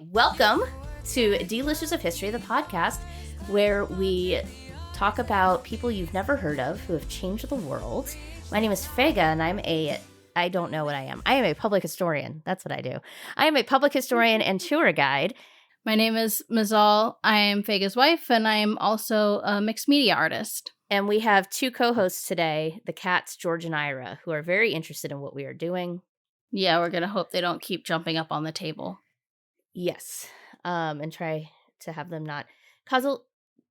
Welcome to Delicious of History, the podcast where we talk about people you've never heard of who have changed the world. My name is Fayge, and I don't know what I am. I am a public historian. That's what I do. I am a public historian and tour guide. My name is Mazal. I am Fayge's wife, and I am also a mixed media artist. And we have two co-hosts today, the cats, George and Ira, who are very interested in what we are doing. Yeah, we're going to hope they don't keep jumping up on the table. Yes, and try to have them not cause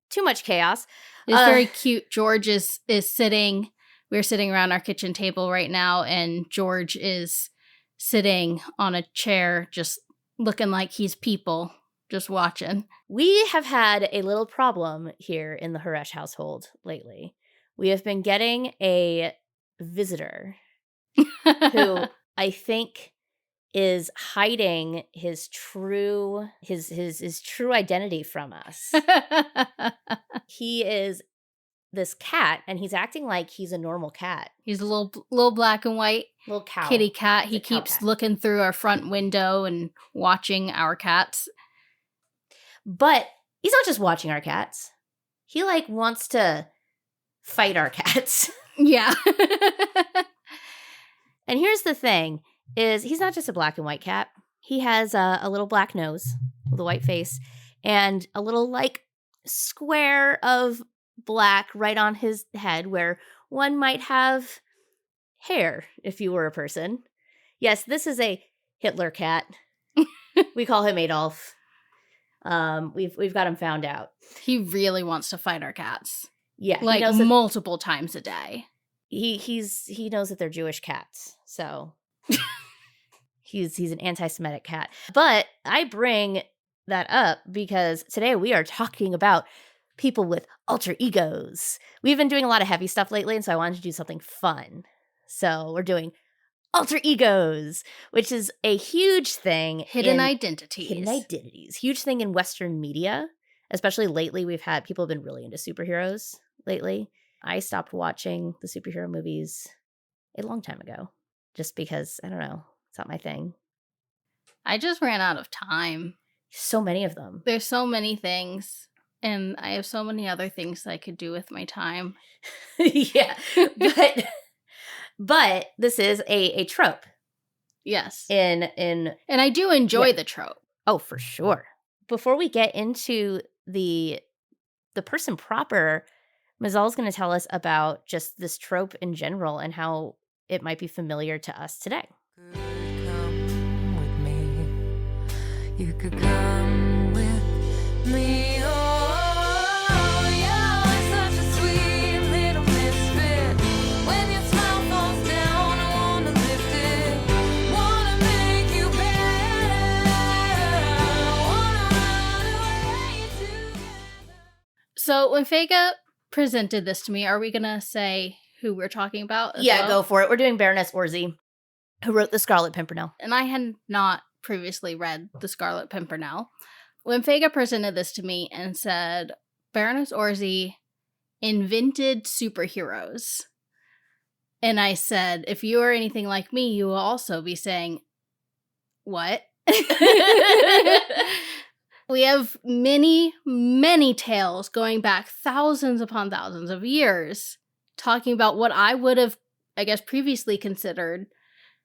too much chaos. It's very cute. George is sitting. We're sitting around our kitchen table right now, and George is sitting on a chair, just looking like he's people, just watching. We have had a little problem here in the Haresh household lately. We have been getting a visitor who I think is hiding his true identity from us. He is this cat, and he's acting like he's a normal cat. He's a little black and white little cow kitty cat. He keeps looking through our front window and watching our cats. But he's not just watching our cats. He wants to fight our cats. Yeah. And here's the thing. He's not just a black and white cat. He has a little black nose with a white face and a little square of black right on his head where one might have hair if you were a person. Yes, this is a Hitler cat. We call him Adolf. We've got him found out. He really wants to fight our cats. Yeah, multiple times a day. He knows that they're Jewish cats, so he's an anti-Semitic cat. But I bring that up because today we are talking about people with alter egos. We've been doing a lot of heavy stuff lately, and so I wanted to do something fun. So we're doing alter egos, which is a huge thing. Hidden identities. Huge thing in Western media, especially lately. People have been really into superheroes lately. I stopped watching the superhero movies a long time ago just because, I don't know, it's not my thing. I just ran out of time. So many of them. There's so many things, and I have so many other things that I could do with my time. Yeah, but this is a trope. Yes. And I do enjoy the trope. Oh, for sure. Before we get into the person proper, Mazal's going to tell us about just this trope in general and how it might be familiar to us today. Come with me. You could come with me. Oh, you're such a sweet little misfit. When your smile falls down, I wanna lift it. Wanna make you better. Wanna run away together. So when Fayge presented this to me, are we going to say who we're talking about? Yeah, go for it. We're doing Baroness Orczy, who wrote the Scarlet Pimpernel. And I had not previously read the Scarlet Pimpernel. When Fayge presented this to me and said, Baroness Orczy invented superheroes. And I said, if you are anything like me, you will also be saying, what? We have many, many tales going back thousands upon thousands of years talking about what I would have, I guess, previously considered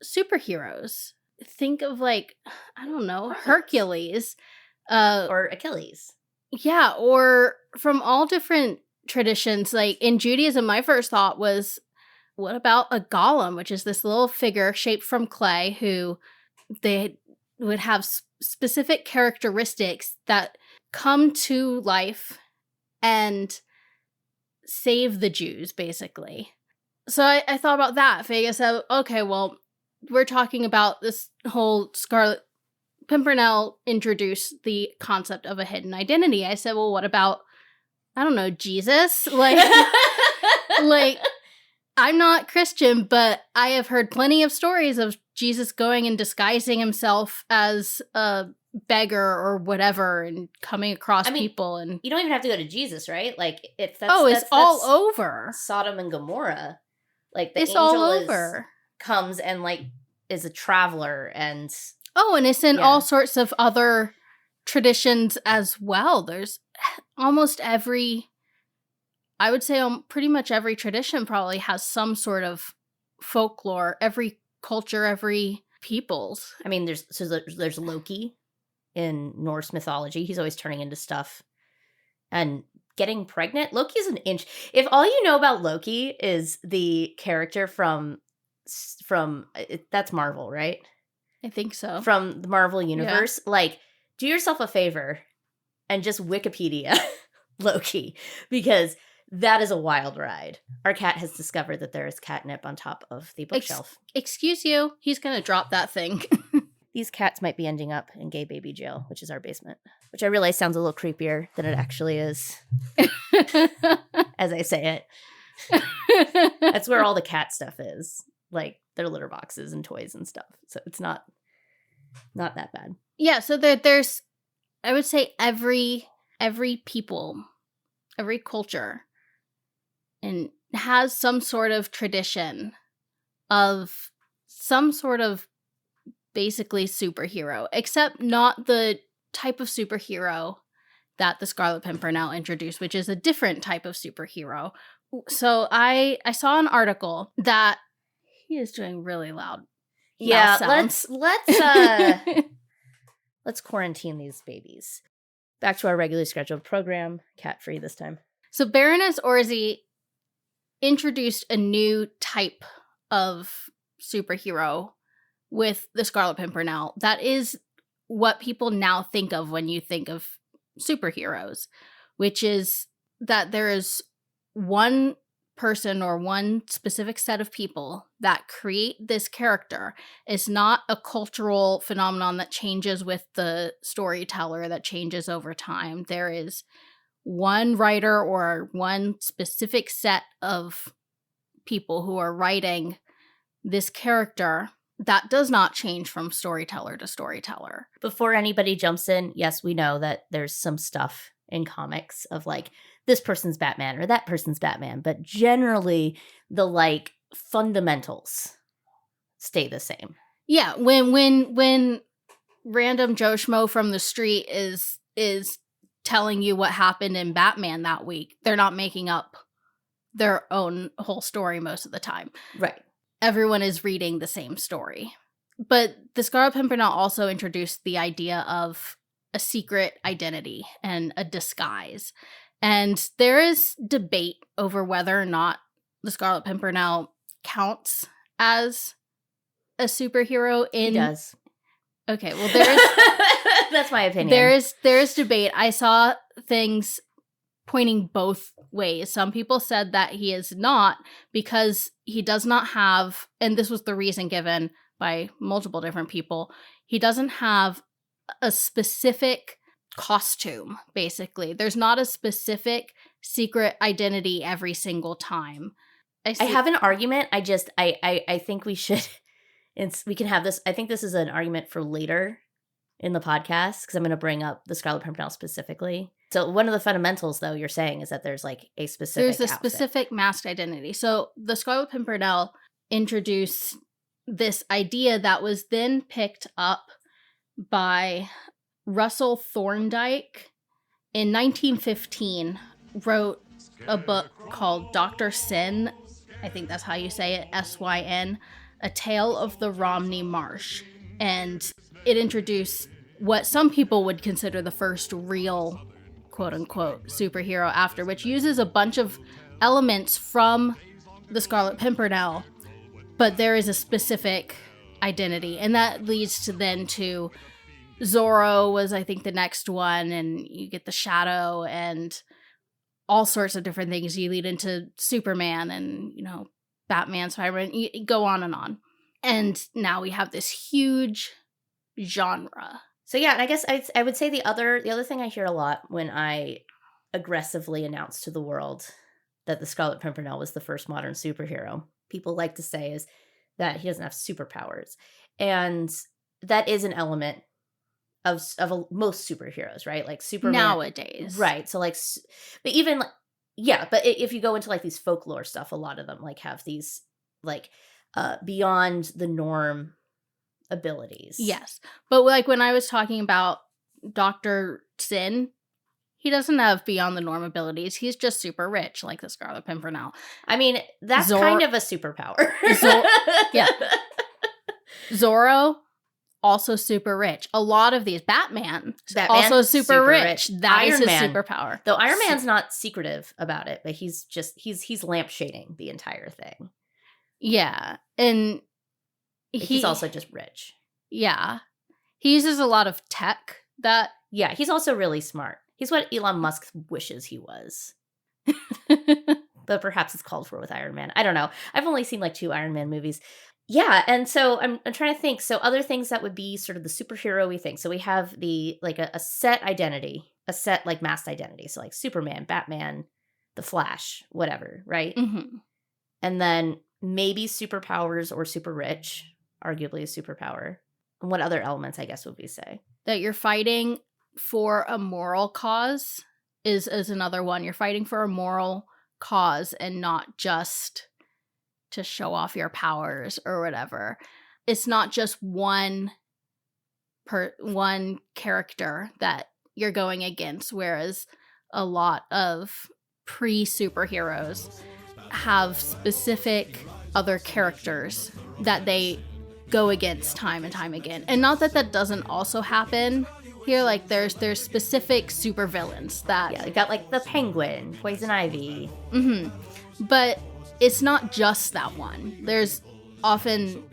superheroes. Think of I don't know, Hercules. Or Achilles. Yeah, or from all different traditions. In Judaism, my first thought was, what about a golem, which is this little figure shaped from clay who they would have specific characteristics that come to life and save the Jews, basically. So I thought about that. Fayge said, okay, well, we're talking about this whole Scarlet Pimpernel introduced the concept of a hidden identity. I said, well, what about, I don't know, Jesus? I'm not Christian, but I have heard plenty of stories of Jesus going and disguising himself as a beggar or whatever and coming across people. And you don't even have to go to Jesus, right? It's all over. Sodom and Gomorrah. It's all over. Comes and is a traveler and Oh, and it's in all sorts of other traditions as well. There's almost every, I would say pretty much every tradition probably has some sort of folklore, every culture, every people's. I mean, there's Loki in Norse mythology. He's always turning into stuff and getting pregnant. Loki's an inch. If all you know about Loki is the character from that's Marvel, right? I think so. From the Marvel universe, like, do yourself a favor and just Wikipedia Loki, because that is a wild ride. Our cat has discovered that there is catnip on top of the bookshelf. Excuse you. He's going to drop that thing. These cats might be ending up in gay baby jail, which is our basement, which I realize sounds a little creepier than it actually is as I say it. That's where all the cat stuff is, like their litter boxes and toys and stuff. So it's not that bad. Yeah, so there's, I would say every people, every culture, and has some sort of tradition of some sort of basically superhero, except not the type of superhero that the Scarlet Pimpernel introduced, which is a different type of superhero. So I saw an article that he is doing really loud. Yeah, mouth sounds. let's quarantine these babies. Back to our regularly scheduled program, cat free this time. So Baroness Orczy introduced a new type of superhero with the Scarlet Pimpernel. That is what people now think of when you think of superheroes, which is that there is one person or one specific set of people that create this character. It's not a cultural phenomenon that changes with the storyteller, that changes over time. There is one writer or one specific set of people who are writing this character that does not change from storyteller to storyteller. Before anybody jumps in, yes, we know that there's some stuff in comics of like, this person's Batman or that person's Batman, but generally the like fundamentals stay the same. Yeah, when random Joe Schmo from the street is telling you what happened in Batman that week, they're not making up their own whole story most of the time. Right. Everyone is reading the same story. But the Scarlet Pimpernel also introduced the idea of a secret identity and a disguise. And there is debate over whether or not the Scarlet Pimpernel counts as a superhero in... He does. Okay, well, there is... That's my opinion. There is debate. I saw things pointing both ways. Some people said that he is not, because he does not have, and this was the reason given by multiple different people, he doesn't have a specific costume, basically. There's not a specific secret identity every single time. I have an argument. I think we should, we can have this. I think this is an argument for later in the podcast, because I'm going to bring up the Scarlet Pimpernel specifically. So one of the fundamentals, though, you're saying is that there's like a specific outfit. Specific masked identity. So the Scarlet Pimpernel introduced this idea that was then picked up by Russell Thorndike in 1915, wrote a book called Dr. Syn, I think that's how you say it, S-Y-N, A Tale of the Romney Marsh. And it introduced what some people would consider the first real, quote-unquote, superhero, after, which uses a bunch of elements from the Scarlet Pimpernel, but there is a specific identity. And that leads to Zorro was, I think, the next one, and you get the Shadow and all sorts of different things. You lead into Superman and, Batman, Spider-Man, you go on and on. And now we have this huge genre. So yeah, and I guess I would say the other thing I hear a lot when I aggressively announce to the world that the Scarlet Pimpernel was the first modern superhero, people like to say is that he doesn't have superpowers. And that is an element of most superheroes, right? Like Superman nowadays, right? So like, but even yeah, but if you go into like these folklore stuff, a lot of them like have these like beyond the norm abilities. Yes, but like when I was talking about Dr. Sin, he doesn't have beyond the norm abilities. He's just super rich, like the Scarlet Pimpernel. I mean, that's kind of a superpower. Yeah. Zorro, also super rich. A lot of these, Batman also super rich. That Iron is his Man, superpower. Though Iron Man's not secretive about it, but he's lampshading the entire thing. Yeah. And He's also just rich. Yeah. He uses a lot of tech that... Yeah, he's also really smart. He's what Elon Musk wishes he was. But perhaps it's called for with Iron Man. I don't know. I've only seen like 2 Iron Man movies. Yeah, and so I'm trying to think. So other things that would be sort of the superhero-y thing. So we have the like a set identity, a set like masked identity. So like Superman, Batman, the Flash, whatever, right? Mm-hmm. And then maybe superpowers or super rich, arguably a superpower. And what other elements, I guess, would we say? That you're fighting for a moral cause is another one. You're fighting for a moral cause and not just to show off your powers or whatever. It's not just one character that you're going against, whereas a lot of pre-superheroes have specific other characters that they go against time and time again. And not that doesn't also happen here. Like there's specific supervillains that... Yeah, you got like the Penguin, Poison Ivy. Mm-hmm. But it's not just that one. There's often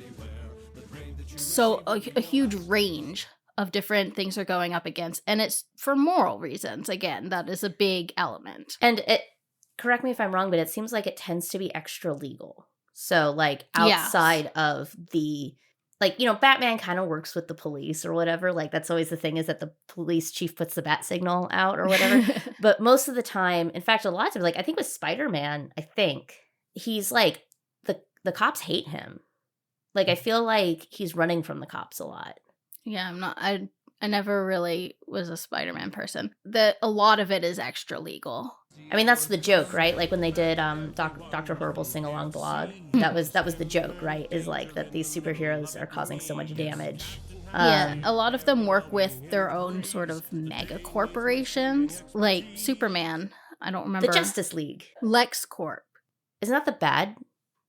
a huge range of different things they're going up against. And it's for moral reasons. Again, that is a big element. And correct me if I'm wrong, but it seems like it tends to be extra legal. So like outside of the, like, you know, Batman kind of works with the police or whatever. Like that's always the thing, is that the police chief puts the bat signal out or whatever. But most of the time, in fact, a lot of times, like I think with Spider-Man, he's like, the cops hate him. Like I feel like he's running from the cops a lot. Yeah, I never really was a Spider-Man person. A lot of it is extra legal. I mean, that's the joke, right? Like when they did Dr. Horrible's sing-along blog, that was the joke, right? Is like that these superheroes are causing so much damage. Yeah, a lot of them work with their own sort of mega corporations. Like Superman, I don't remember. The Justice League. LexCorp. Isn't that the bad?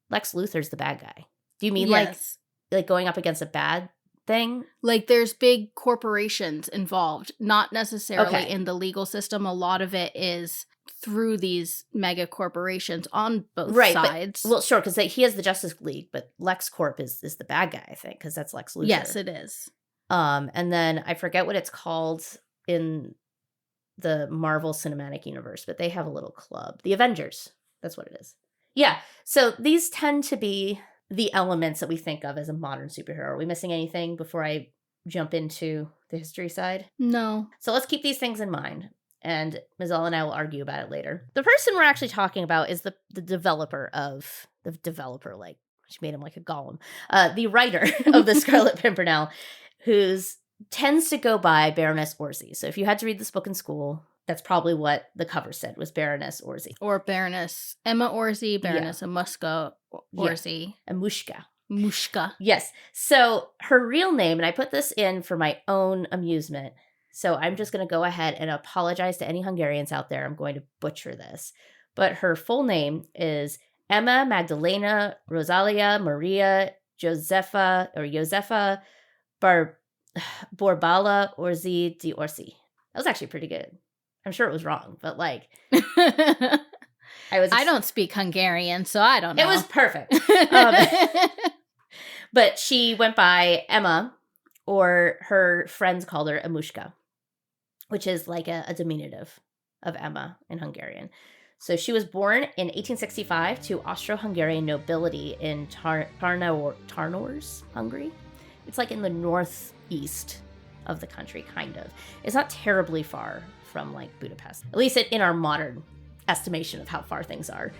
Lex Luthor's the bad guy. Do you mean Yes. like going up against a bad thing? Like there's big corporations involved, not necessarily Okay. in the legal system. A lot of it is through these mega corporations on both sides. But, well, sure, because he has the Justice League, but LexCorp is the bad guy, I think, because that's Lex Luthor. Yes, it is. And then I forget what it's called in the Marvel Cinematic Universe, but they have a little club. The Avengers. That's what it is. Yeah. So these tend to be the elements that we think of as a modern superhero. Are we missing anything before I jump into the history side? No. So let's keep these things in mind. And Mazal and I will argue about it later. The person we're actually talking about is the developer, like, she made him like a golem. The writer of the Scarlet Pimpernel, who's tends to go by Baroness Orczy. So if you had to read this book in school, that's probably what the cover said, was Baroness Orczy. Or Baroness Emma Orczy, Baroness Emma Orczy. Emushka. Mushka. Yes. So her real name, and I put this in for my own amusement, so I'm just going to go ahead and apologize to any Hungarians out there. I'm going to butcher this. But her full name is Emma Magdalena Rosalia Maria Josefa Borbala Orczy di Orczy. That was actually pretty good. I'm sure it was wrong, but like... I don't speak Hungarian, so I don't know. It was perfect. But she went by Emma, or her friends called her Emushka, which is like a diminutive of Emma in Hungarian. So she was born in 1865 to Austro-Hungarian nobility in Tarnors, Hungary. It's like in the northeast of the country, kind of. It's not terribly far from like Budapest, at least in our modern estimation of how far things are.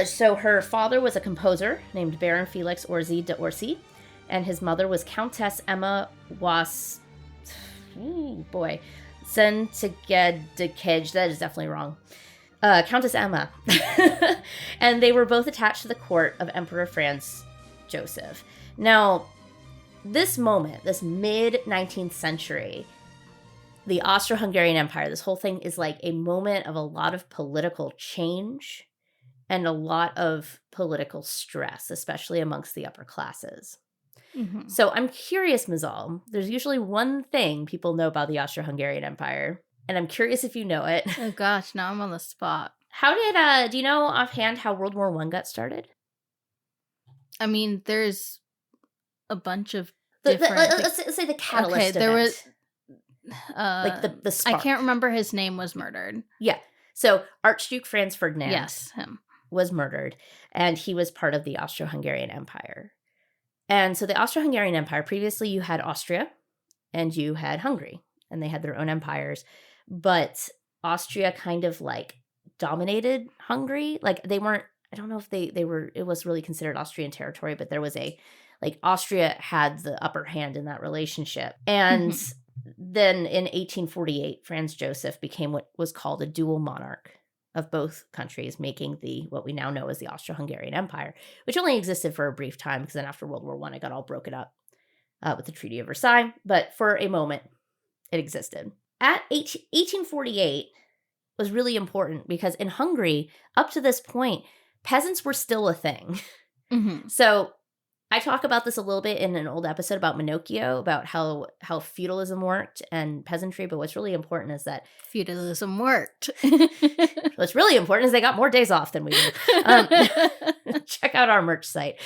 So her father was a composer named Baron Felix Orczy de Orczy, and his mother was Countess Emma Szentgyekej. That is definitely wrong. Countess Emma. And they were both attached to the court of Emperor Franz Joseph. Now, this moment, this mid-19th century, the Austro-Hungarian Empire, this whole thing is like a moment of a lot of political change and a lot of political stress, especially amongst the upper classes. Mhm. So I'm curious, Mazal, there's usually one thing people know about the Austro-Hungarian Empire, and I'm curious if you know it. Oh gosh, now I'm on the spot. How did, do you know offhand how World War I got started? I mean, there's a bunch of The, different. let's say the catalyst Okay, there event. was Like the I spark. can't remember his name was murdered. Yeah. So Archduke Franz Ferdinand Yes, him. was murdered, and he was part of the Austro-Hungarian Empire. And so the Austro-Hungarian Empire, previously you had Austria and you had Hungary, and they had their own empires. But Austria kind of like dominated Hungary. Like they weren't, I don't know if they were, it was really considered Austrian territory, but there was a, like Austria had the upper hand in that relationship. And then in 1848, Franz Joseph became what was called a dual monarch of both countries, making the what we now know as the Austro-Hungarian Empire, which only existed for a brief time because then after World War I, it got all broken up with the Treaty of Versailles. But for a moment, it existed. At 1848 was really important because in Hungary, up to this point, peasants were still a thing. Mhm. So I talk about this a little bit in an old episode about Minocchio, about how feudalism worked and peasantry. But what's really important is that Feudalism worked. what's really important is they got more days off than we do. Check out our merch site.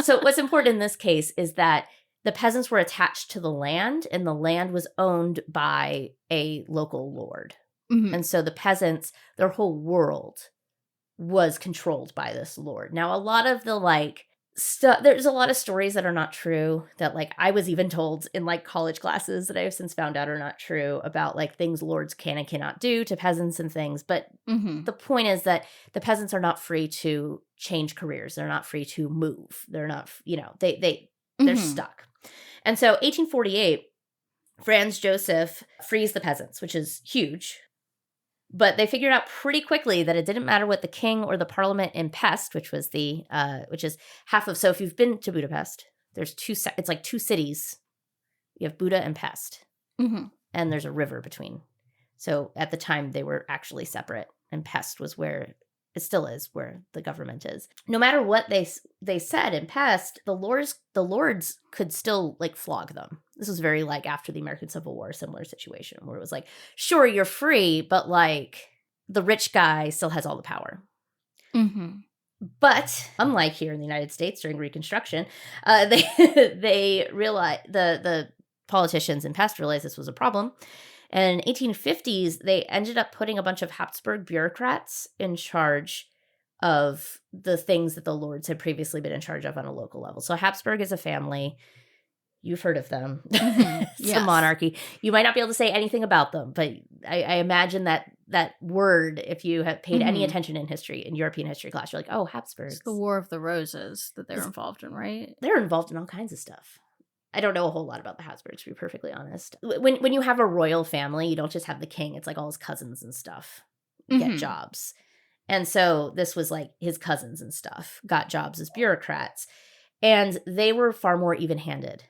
So what's important in this case is that the peasants were attached to the land, and the land was owned by a local lord. Mhm. And so the peasants, their whole world was controlled by this lord. Now, a lot of the like stuff, there's a lot of stories that are not true that like I was even told in like college classes that I have since found out are not true about like things lords can and cannot do to peasants and things. But Mhm. the point is that the peasants are not free to change careers. They're not free to move. They're not, they're Mhm. stuck. And so 1848, Franz Joseph frees the peasants, which is huge. But they figured out pretty quickly that it didn't matter what the king or the parliament in Pest, which was which is half of. So if you've been to Budapest, there's it's like two cities. You have Buda and Pest, Mhm. and there's a river between. So at the time they were actually separate, and Pest was where it still is, where the government is. No matter what they said in Pest, the lords could still like flog them. This was very like after the American Civil War, similar situation where it was like, sure, you're free, but like the rich guy still has all the power. Mhm. But unlike here in the United States during Reconstruction, they realized the politicians in Pest realized this was a problem. And in 1850s, they ended up putting a bunch of Habsburg bureaucrats in charge of the things that the lords had previously been in charge of on a local level. So Habsburg is a family. You've heard of them. Mhm. It's Yes. a monarchy. You might not be able to say anything about them, but I imagine that word, if you have paid any Mhm. attention in history, in European history class, you're like, oh, Habsburgs. It's the War of the Roses that they're involved in, right? They're involved in all kinds of stuff. I don't know a whole lot about the Habsburgs, to be perfectly honest. When you have a royal family, you don't just have the king. It's like all his cousins and stuff get Mhm. jobs. And so this was like his cousins and stuff got jobs as bureaucrats. And they were far more even-handed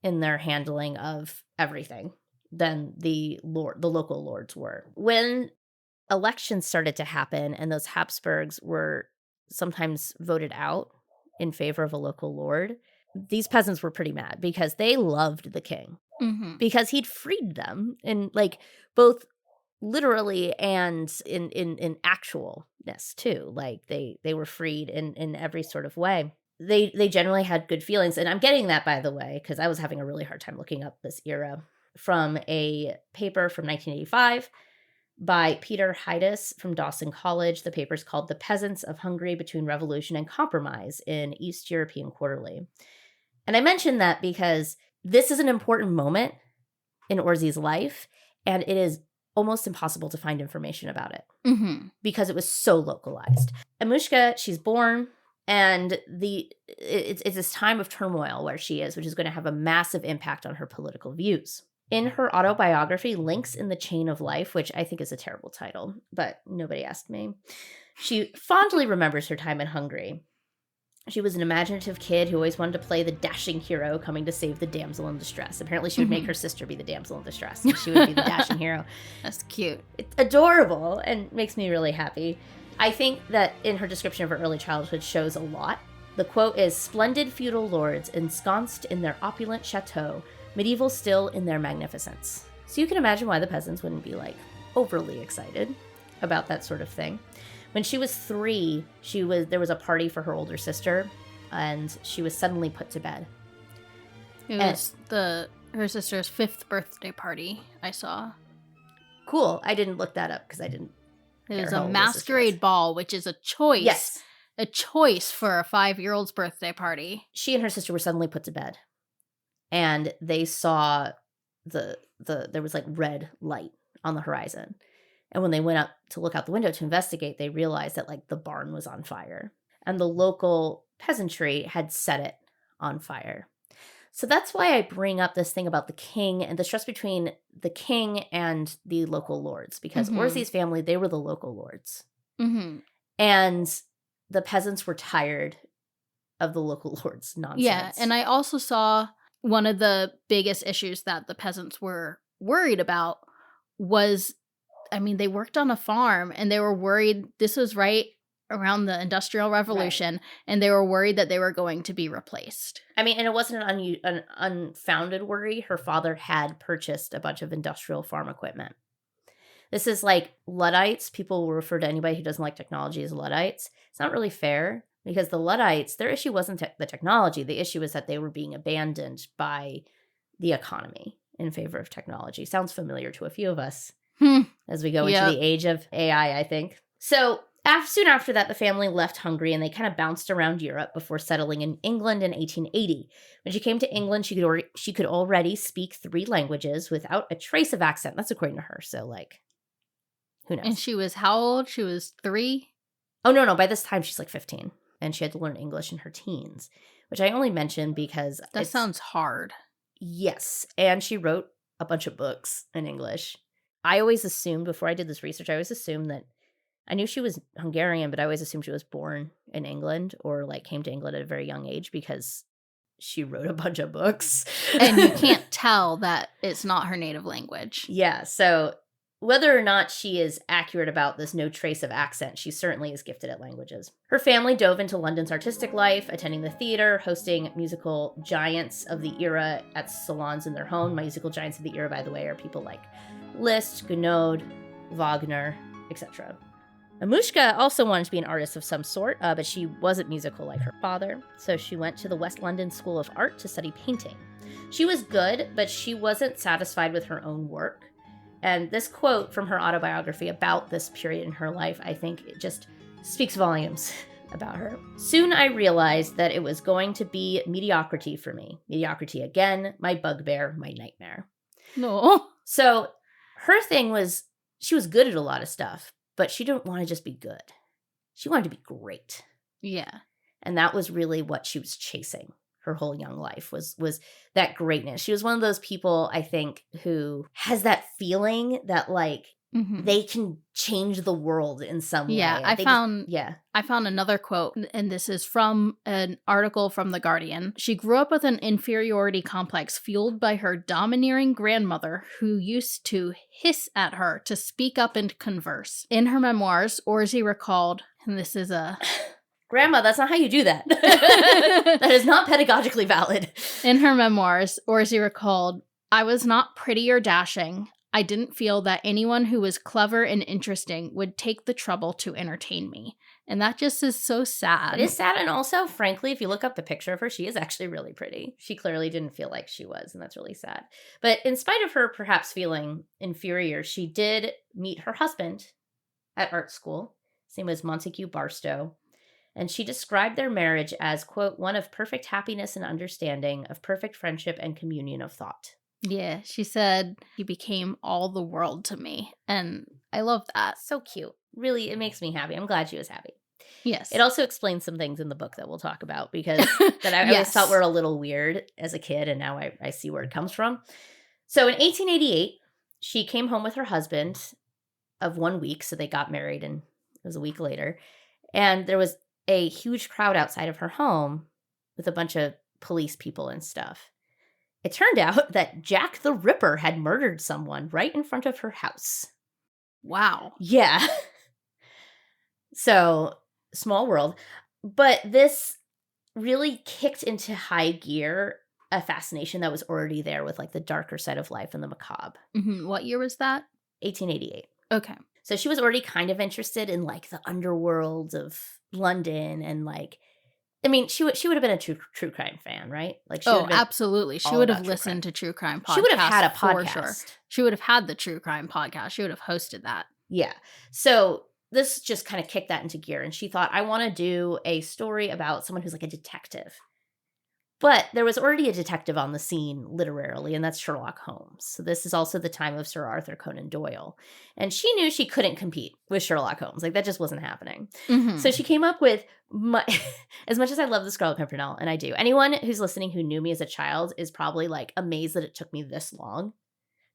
in their handling of everything than the local lords were. When elections started to happen and those Habsburgs were sometimes voted out in favor of a local lord, these peasants were pretty mad because they loved the king Mhm. because he'd freed them in like both literally and in actualness too. Like they were freed in every sort of way. They generally had good feelings. And I'm getting that, by the way, because I was having a really hard time looking up this era from a paper from 1985 by Peter Heides from Dawson College. The paper's called The Peasants of Hungary Between Revolution and Compromise in East European Quarterly. And I mention that because this is an important moment in Orczy's life, and it is almost impossible to find information about it Mhm. because it was so localized. Amushka, she's born, and it's this time of turmoil where she is, which is going to have a massive impact on her political views. In her autobiography, Links in the Chain of Life, which I think is a terrible title, but nobody asked me, she fondly remembers her time in Hungary. She was an imaginative kid who always wanted to play the dashing hero coming to save the damsel in distress. Apparently, she would make her sister be the damsel in distress, and she would be the dashing hero. That's cute. It's adorable and makes me really happy. I think that in her description of her early childhood shows a lot. The quote is, "Splendid feudal lords ensconced in their opulent chateau, medieval still in their magnificence." So you can imagine why the peasants wouldn't be like overly excited about that sort of thing. When she was 3, there was a party for her older sister, and she was suddenly put to bed. It was her sister's 5th birthday party I saw. Cool. I didn't look that up because I didn't. It was care how a old the sister masquerade was. ball, which is a choice. Yes. A choice for a 5-year-old's birthday party. She and her sister were suddenly put to bed, and they saw there was like red light on the horizon. And when they went up to look out the window to investigate, they realized that like the barn was on fire, and the local peasantry had set it on fire. So that's why I bring up this thing about the king and the stress between the king and the local lords, because Orczy's family, they were the local lords. Mm-hmm. And the peasants were tired of the local lords' nonsense. Yeah, and I also saw one of the biggest issues that the peasants were worried about was, I mean, they worked on a farm and they were worried, this was right around the Industrial Revolution, and they were worried that they were going to be replaced. I mean, and it wasn't an unfounded worry. Her father had purchased a bunch of industrial farm equipment. This is like Luddites. People will refer to anybody who doesn't like technology as Luddites. It's not really fair, because the Luddites, their issue wasn't the technology. The issue was that they were being abandoned by the economy in favor of technology. Sounds familiar to a few of us as we go into the age of AI, I think. So soon after that, the family left Hungary and they kind of bounced around Europe before settling in England in 1880. When she came to England, she could already speak 3 languages without a trace of accent. That's according to her. So, like, who knows? And she was how old? She was 3? Oh, no. By this time, she's like 15. And she had to learn English in her teens, which I only mention because that sounds hard. Yes. And she wrote a bunch of books in English. I always assumed, before I did this research, I always assumed that I knew she was Hungarian, but I always assumed she was born in England or like came to England at a very young age because she wrote a bunch of books. And you can't tell that it's not her native language. Yeah. So whether or not she is accurate about this no trace of accent, she certainly is gifted at languages. Her family dove into London's artistic life, attending the theater, hosting musical giants of the era at salons in their home. My musical giants of the era, by the way, are people like Liszt, Gounod, Wagner, etc. Amushka also wanted to be an artist of some sort, but she wasn't musical like her father, so she went to the West London School of Art to study painting. She was good, but she wasn't satisfied with her own work. And this quote from her autobiography about this period in her life, I think it just speaks volumes about her. "Soon I realized that it was going to be mediocrity for me. Mediocrity again, my bugbear, my nightmare." No. So her thing was, she was good at a lot of stuff, but she didn't want to just be good. She wanted to be great. Yeah. And that was really what she was chasing her whole young life, was that greatness. She was one of those people, I think, who has that feeling that like they can change the world in some way. Yeah, I found another quote, and this is from an article from The Guardian. "She grew up with an inferiority complex fueled by her domineering grandmother, who used to hiss at her to speak up and converse." In her memoirs, Orczy recalled, and this is a... Grandma, that's not how you do that. That is not pedagogically valid. In her memoirs, Orczy recalled, "I was not pretty or dashing. I didn't feel that anyone who was clever and interesting would take the trouble to entertain me." And that just is so sad. It is sad, and also, frankly, if you look up the picture of her, she is actually really pretty. She clearly didn't feel like she was, and that's really sad. But in spite of her perhaps feeling inferior, she did meet her husband at art school. His name was Montague Barstow. And she described their marriage as, quote, "one of perfect happiness and understanding, of perfect friendship and communion of thought." Yeah, she said, "He became all the world to me." And I love that. So cute. Really, it makes me happy. I'm glad she was happy. Yes. It also explains some things in the book that we'll talk about, because that I always thought were a little weird as a kid, and now I see where it comes from. So in 1888, she came home with her husband of 1 week, so they got married, and it was a week later. And there was a huge crowd outside of her home with a bunch of police people and stuff. It turned out that Jack the Ripper had murdered someone right in front of her house. Wow. Yeah. So, small world. But this really kicked into high gear a fascination that was already there with like the darker side of life and the macabre. Mm-hmm. What year was that? 1888. Okay. So she was already kind of interested in like the underworld of London and like, I mean, she would have been a true crime fan, right? Like, she would have been absolutely. She all would about have true listened to true crime podcasts. She would have had a for podcast. Sure. She would have had the true crime podcast. She would have hosted that. Yeah. So this just kind of kicked that into gear. And she thought, I want to do a story about someone who's like a detective. But there was already a detective on the scene literarily, and that's Sherlock Holmes. So this is also the time of Sir Arthur Conan Doyle. And she knew she couldn't compete with Sherlock Holmes. Like, that just wasn't happening. Mm-hmm. So she came up with, as much as I love the Scarlet Pimpernel, and I do, anyone who's listening who knew me as a child is probably like amazed that it took me this long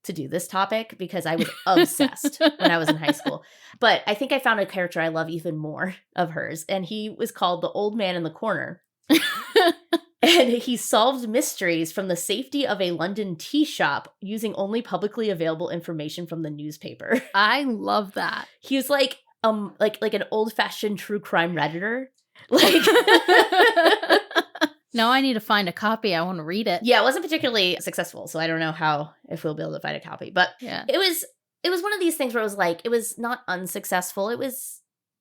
to do this topic, because I was obsessed when I was in high school. But I think I found a character I love even more of hers, and he was called the Old Man in the Corner. And he solved mysteries from the safety of a London tea shop using only publicly available information from the newspaper. I love that. He was like an old-fashioned true crime redditor. Like, now I need to find a copy. I want to read it. yeah, it wasn't particularly successful, so I don't know if we'll be able to find a copy. But yeah, it was one of these things where it was like, it was not unsuccessful. It was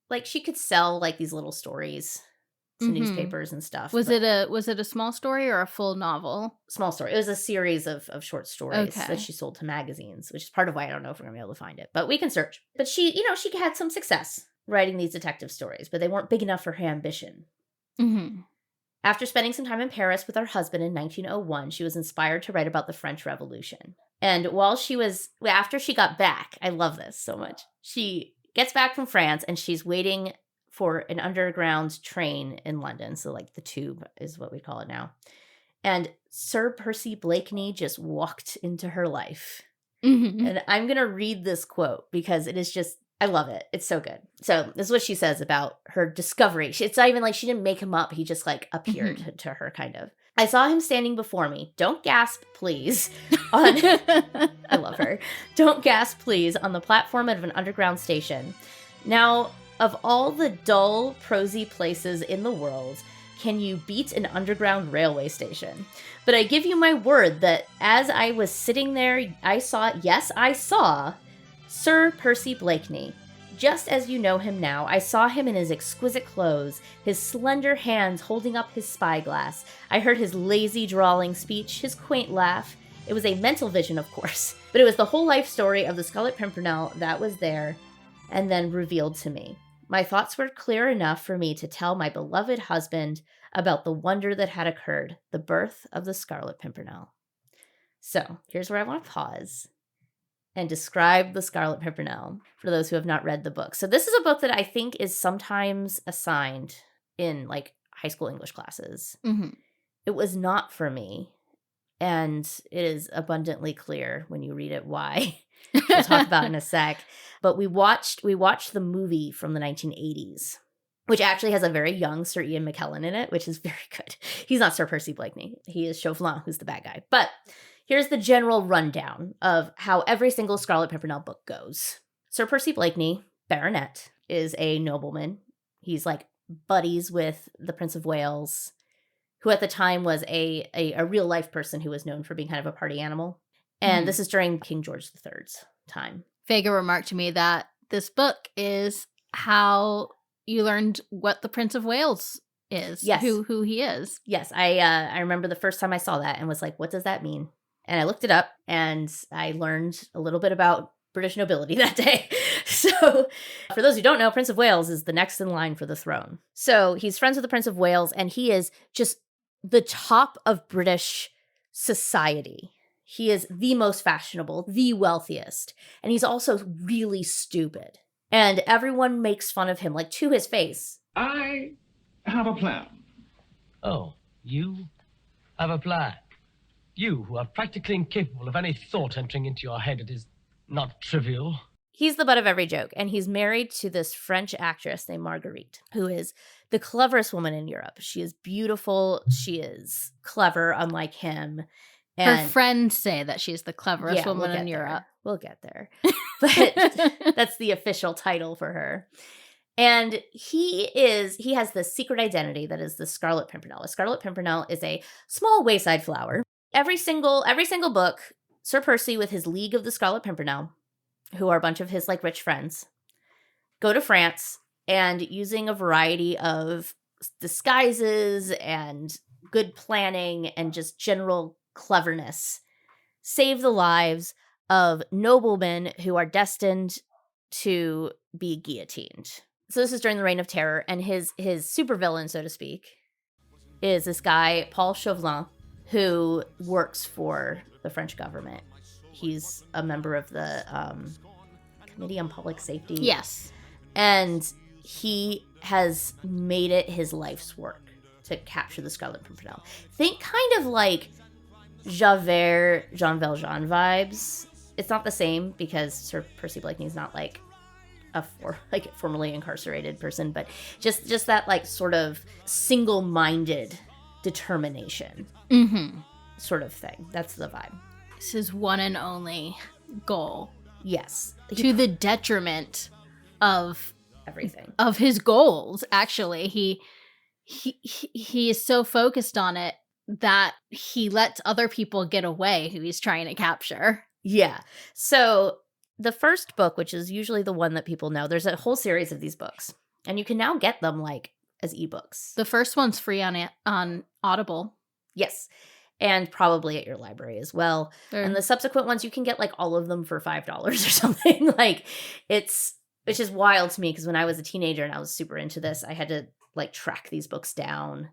like she could sell like these little stories to newspapers and stuff. Was it a small story or a full novel? Small story. It was a series of short stories Okay. that she sold to magazines, which is part of why I don't know if we're gonna be able to find it, but we can search. But she had some success writing these detective stories, but they weren't big enough for her ambition. Mm-hmm. After spending some time in Paris with her husband in 1901, she was inspired to write about the French Revolution. And after she got back, I love this so much. She gets back from France and she's waiting for an underground train in London. So like the tube is what we call it now. And Sir Percy Blakeney just walked into her life. Mm-hmm. And I'm going to read this quote because it is just, I love it. It's so good. So this is what she says about her discovery. It's not even like she didn't make him up. He just like appeared to her kind of. I saw him standing before me. Don't gasp, please. I love her. Don't gasp, please, on the platform of an underground station. Now, of all the dull, prosy places in the world, can you beat an underground railway station? But I give you my word that as I was sitting there, I saw Sir Percy Blakeney. Just as you know him now, I saw him in his exquisite clothes, his slender hands holding up his spyglass. I heard his lazy, drawling speech, his quaint laugh. It was a mental vision, of course, but it was the whole life story of the Scarlet Pimpernel that was there and then revealed to me. My thoughts were clear enough for me to tell my beloved husband about the wonder that had occurred, the birth of the Scarlet Pimpernel. So, here's where I want to pause and describe the Scarlet Pimpernel for those who have not read the book. So this is a book that I think is sometimes assigned in like high school English classes. Mm-hmm. It was not for me, and it is abundantly clear when you read it why. We'll talk about in a sec. But we watched the movie from the 1980s, which actually has a very young Sir Ian McKellen in it, which is very good. He's not Sir Percy Blakeney. He is Chauvelin, who's the bad guy. But here's the general rundown of how every single Scarlet Pimpernel book goes. Sir Percy Blakeney, Baronet, is a nobleman. He's like buddies with the Prince of Wales, who at the time was a real life person who was known for being kind of a party animal. And this is during King George III's time. Fayge remarked to me that this book is how you learned what the Prince of Wales is. Yes. Who he is. Yes, I remember the first time I saw that and was like, what does that mean? And I looked it up and I learned a little bit about British nobility that day. So for those who don't know, Prince of Wales is the next in line for the throne. So he's friends with the Prince of Wales and he is just the top of British society. He is the most fashionable, the wealthiest, and he's also really stupid. And everyone makes fun of him, like to his face. I have a plan. Oh, you have a plan? You, who are practically incapable of any thought entering into your head, it is not trivial. He's the butt of every joke, and he's married to this French actress named Marguerite, who is the cleverest woman in Europe. She is beautiful. She is clever, unlike him. And Her friends say that she's the cleverest woman in Europe. We'll get there. But that's the official title for her. And he has this secret identity that is the Scarlet Pimpernel. A Scarlet Pimpernel is a small wayside flower. Every single book, Sir Percy with his League of the Scarlet Pimpernel, who are a bunch of his like rich friends, go to France and using a variety of disguises and good planning and just general cleverness, save the lives of noblemen who are destined to be guillotined. So this is during the Reign of Terror, and his supervillain, so to speak, is this guy, Paul Chauvelin, who works for the French government. He's a member of the Committee on Public Safety. Yes. And he has made it his life's work to capture the Scarlet Pimpernel. Think kind of like Javert, Jean Valjean vibes. It's not the same because Sir Percy Blakeney's not like a formerly incarcerated person, but just that like sort of single-minded determination sort of thing. That's the vibe. It's his one and only goal. Yes. To the detriment of everything. Of his goals, actually. He is so focused on it that he lets other people get away who he's trying to capture. Yeah. So the first book, which is usually the one that people know, there's a whole series of these books, and you can now get them like as ebooks. The first one's free on Audible. Yes. And probably at your library as well. And the subsequent ones, you can get like all of them for $5 or something. Like which is wild to me because when I was a teenager and I was super into this, I had to like track these books down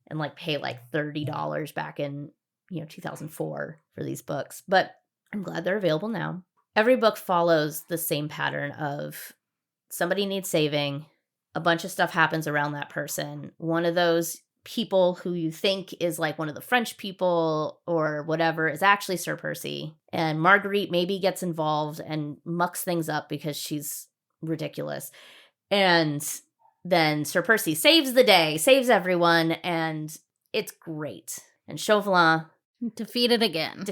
and like pay like $30 back in, 2004 for these books. But I'm glad they're available now. Every book follows the same pattern of somebody needs saving. A bunch of stuff happens around that person. One of those people who you think is like one of the French people or whatever is actually Sir Percy. And Marguerite maybe gets involved and mucks things up because she's ridiculous. And then Sir Percy saves the day, saves everyone, and it's great. And Chauvelin defeated again,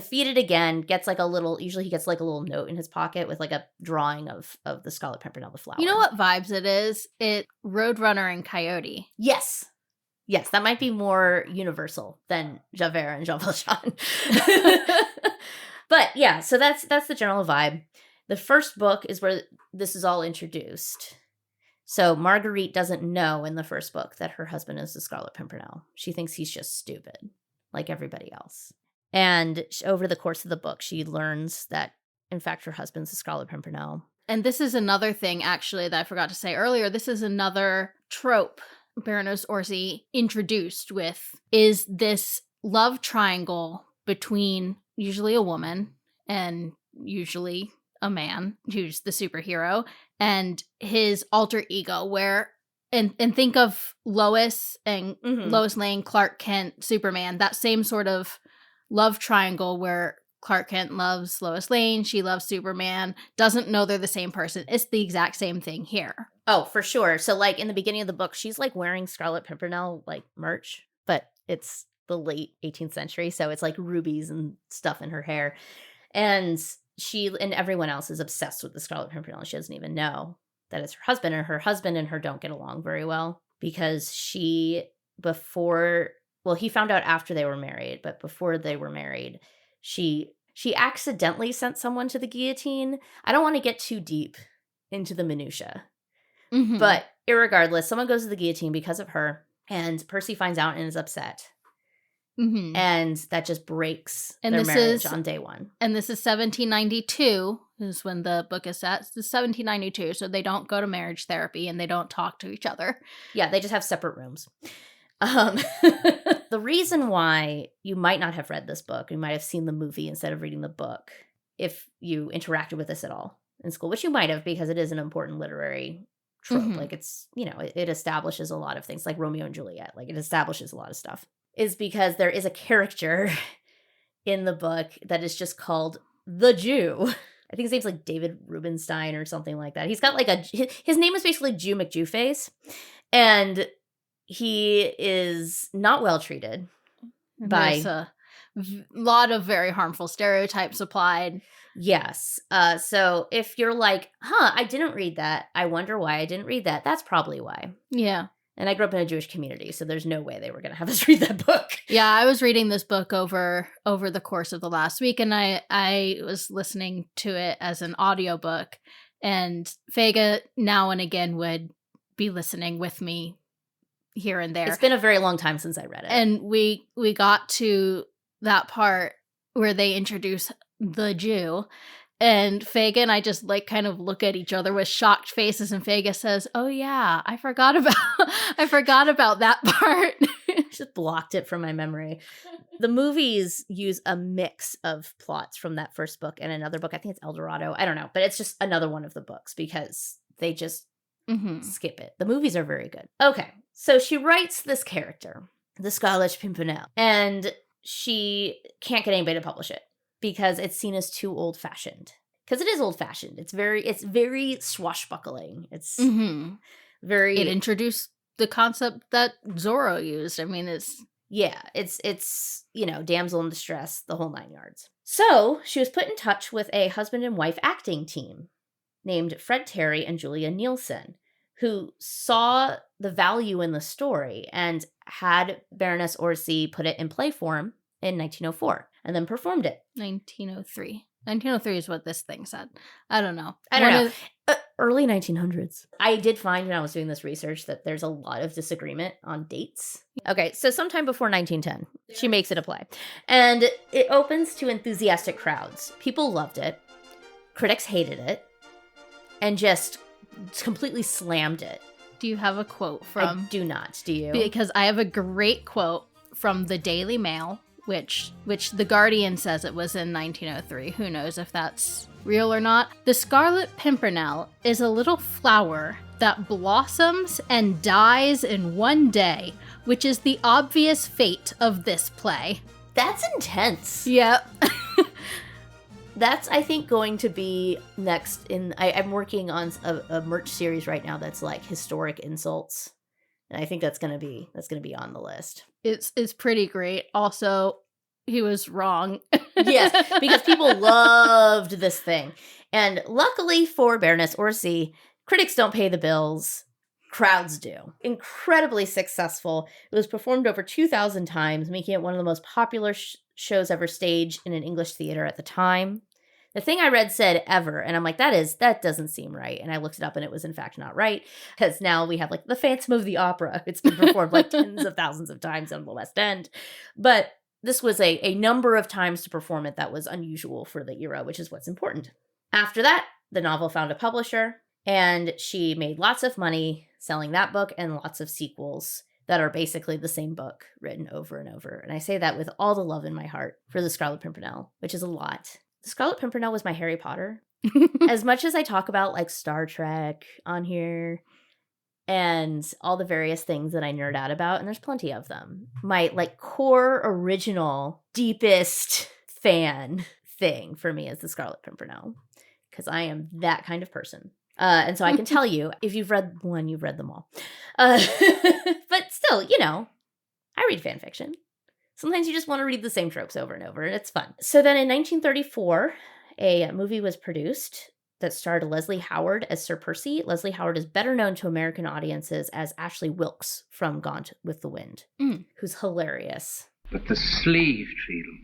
gets like usually he gets like a little note in his pocket with like a drawing of the Scarlet Pimpernel, the flower. You know what vibes it is? It Roadrunner and Coyote. Yes, that might be more universal than Javert and Jean Valjean. But yeah, so that's the general vibe. The first book is where this is all introduced. So Marguerite doesn't know in the first book that her husband is the Scarlet Pimpernel. She thinks he's just stupid, like everybody else. And over the course of the book, she learns that, in fact, her husband's the Scarlet Pimpernel. And this is another thing, actually, that I forgot to say earlier. This is another trope Baroness Orczy introduced with, is this love triangle between usually a woman and usually a man who's the superhero and his alter ego, where and think of Lois and Lois Lane, Clark Kent, Superman, that same sort of love triangle where Clark Kent loves Lois Lane, she loves Superman, doesn't know they're the same person. It's the exact same thing here. Oh, for sure. So like in the beginning of the book, she's like wearing Scarlet Pimpernel like merch, but it's the late 18th century, so it's like rubies and stuff in her hair. And she and everyone else is obsessed with the Scarlet Pimpernel. She doesn't even know that it's her husband, and her husband and her don't get along very well because he found out after they were married, but before they were married, she accidentally sent someone to the guillotine. I don't want to get too deep into the minutia, but irregardless, someone goes to the guillotine because of her, and Percy finds out and is upset. And that just breaks their marriage on day one. And this is 1792, is when the book is set. It's 1792, so they don't go to marriage therapy and they don't talk to each other. Yeah, they just have separate rooms. The reason why you might not have read this book, you might have seen the movie instead of reading the book, if you interacted with this at all in school, which you might have because it is an important literary trope. Like it's, it establishes a lot of things, like Romeo and Juliet. Like it establishes a lot of stuff. Is because there is a character in the book that is just called the Jew. I think his name's like David Rubenstein or something like that. He's got like his name is basically Jew McJewface, and he is not well treated. There's a lot of very harmful stereotypes applied. Yes. So if you're like, I didn't read that. I wonder why I didn't read that. That's probably why. Yeah. And I grew up in a Jewish community, so there's no way they were going to have us read that book. Yeah, I was reading this book over the course of the last week, and I was listening to it as an audiobook, and Fayge now and again would be listening with me here and there. It's been a very long time since I read it. And we got to that part where they introduce the Jew, and Fayge and I just like kind of look at each other with shocked faces, and Fayge says, "Oh yeah, I forgot about that part." Just blocked it from my memory. The movies use a mix of plots from that first book and another book. I think it's El Dorado. I don't know, but it's just another one of the books because they just skip it. The movies are very good. Okay, so she writes this character, the Scarlet Pimpernel, and she can't get anybody to publish it because it's seen as too old-fashioned. Because it is old-fashioned. It's very swashbuckling. It's very... It introduced the concept that Zorro used. I mean, it's damsel in distress, the whole 9 yards. So she was put in touch with a husband and wife acting team named Fred Terry and Julia Nielsen, who saw the value in the story and had Baroness Orczy put it in play form in 1904 and then performed it. 1903. 1903 is what this thing said. I don't know. Early 1900s. I did find when I was doing this research that there's a lot of disagreement on dates. Okay, so sometime before 1910, she makes it a play. And it opens to enthusiastic crowds. People loved it. Critics hated it. And just completely slammed it. Do you have a quote from... I do not. Do you? Because I have a great quote from the Daily Mail, which The Guardian says it was in 1903. Who knows if that's real or not. The Scarlet Pimpernel is a little flower that blossoms and dies in one day, which is the obvious fate of this play. That's intense. Yep. That's, I think, going to be next in... I'm working on a merch series right now that's like historic insults. And I think that's gonna be on the list. It's pretty great. Also, he was wrong. Yes, because people loved this thing. And luckily for Baroness Orczy, critics don't pay the bills. Crowds do. Incredibly successful. It was performed over 2,000 times, making it one of the most popular shows ever staged in an English theater at the time. The thing I read said ever, and I'm like, that doesn't seem right. And I looked it up and it was in fact not right, because now we have like the Phantom of the Opera. It's been performed like tens of thousands of times on the West End. But this was a number of times to perform it that was unusual for the era, which is what's important. After that, the novel found a publisher, and she made lots of money selling that book and lots of sequels that are basically the same book written over and over. And I say that with all the love in my heart for the Scarlet Pimpernel, which is a lot. The Scarlet Pimpernel was my Harry Potter. As much as I talk about like Star Trek on here and all the various things that I nerd out about, and there's plenty of them, my like core original deepest fan thing for me is the Scarlet Pimpernel, because I am that kind of person. And so I can tell you, if you've read one, you've read them all. But still, I read fan fiction. Sometimes you just want to read the same tropes over and over, and it's fun. So then in 1934, a movie was produced that starred Leslie Howard as Sir Percy. Leslie Howard is better known to American audiences as Ashley Wilkes from Gone with the Wind, who's hilarious. But the sleeve, Tweedle.